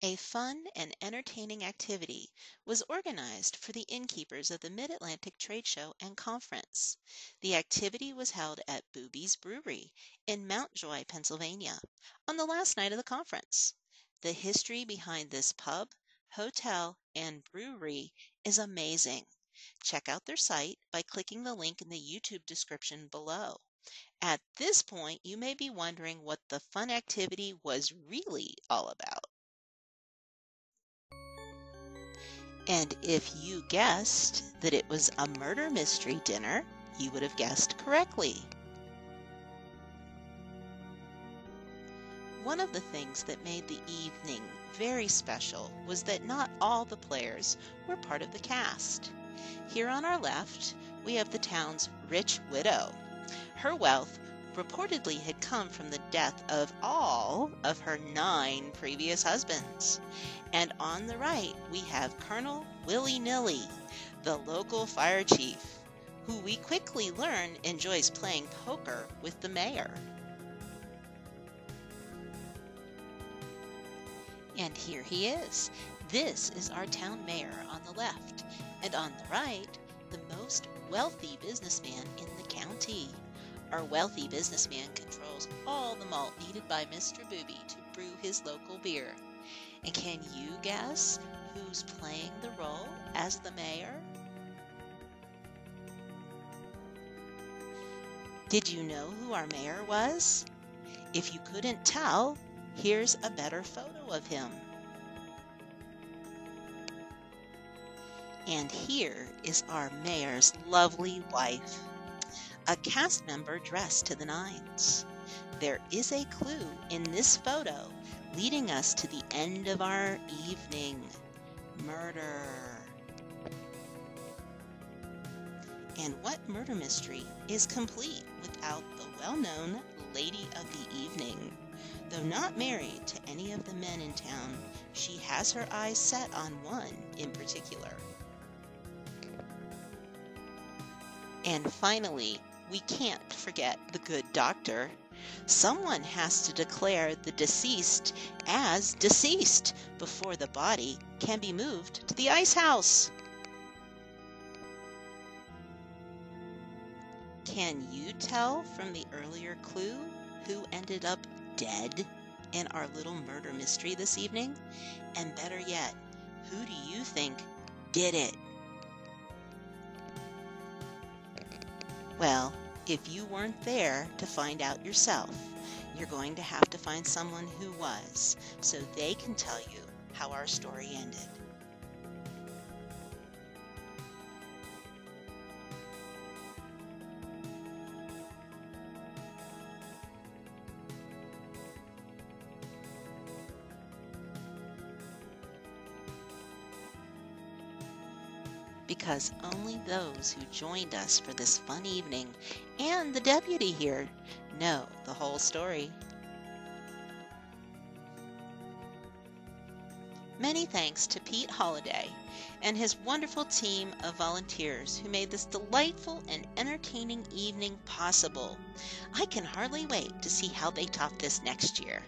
A fun and entertaining activity was organized for the innkeepers of the Mid-Atlantic Trade Show and Conference. The activity was held at Booby's Brewery in Mountjoy, Pennsylvania, on the last night of the conference. The history behind this pub, hotel, and brewery is amazing. Check out their site by clicking the link in the YouTube description below. At this point, you may be wondering what the fun activity was really all about. And if you guessed that it was a murder mystery dinner, you would have guessed correctly. One of the things that made the evening very special was that not all the players were part of the cast. Here on our left, we have the town's rich widow. Her wealth reportedly had come from the death of all of her 9 previous husbands. And on the right, we have Colonel Willy-Nilly, the local fire chief, who we quickly learn enjoys playing poker with the mayor. And here he is. This is our town mayor on the left, and on the right, the most wealthy businessman in the county. Our wealthy businessman controls all the malt needed by Mr. Booby to brew his local beer. And can you guess who's playing the role as the mayor? Did you know who our mayor was? If you couldn't tell, here's a better photo of him. And here is our mayor's lovely wife, a cast member dressed to the nines. There is a clue in this photo leading us to the end of our evening: murder. And what murder mystery is complete without the well-known lady of the evening? Though not married to any of the men in town, she has her eyes set on one in particular. And finally, we can't forget the good doctor. Someone has to declare the deceased as deceased before the body can be moved to the ice house. Can you tell from the earlier clue who ended up dead in our little murder mystery this evening? And better yet, who do you think did it? Well, if you weren't there to find out yourself, you're going to have to find someone who was, so they can tell you how our story ended. Because only those who joined us for this fun evening, and the deputy here, know the whole story. Many thanks to Pete Holladay and his wonderful team of volunteers who made this delightful and entertaining evening possible. I can hardly wait to see how they top this next year.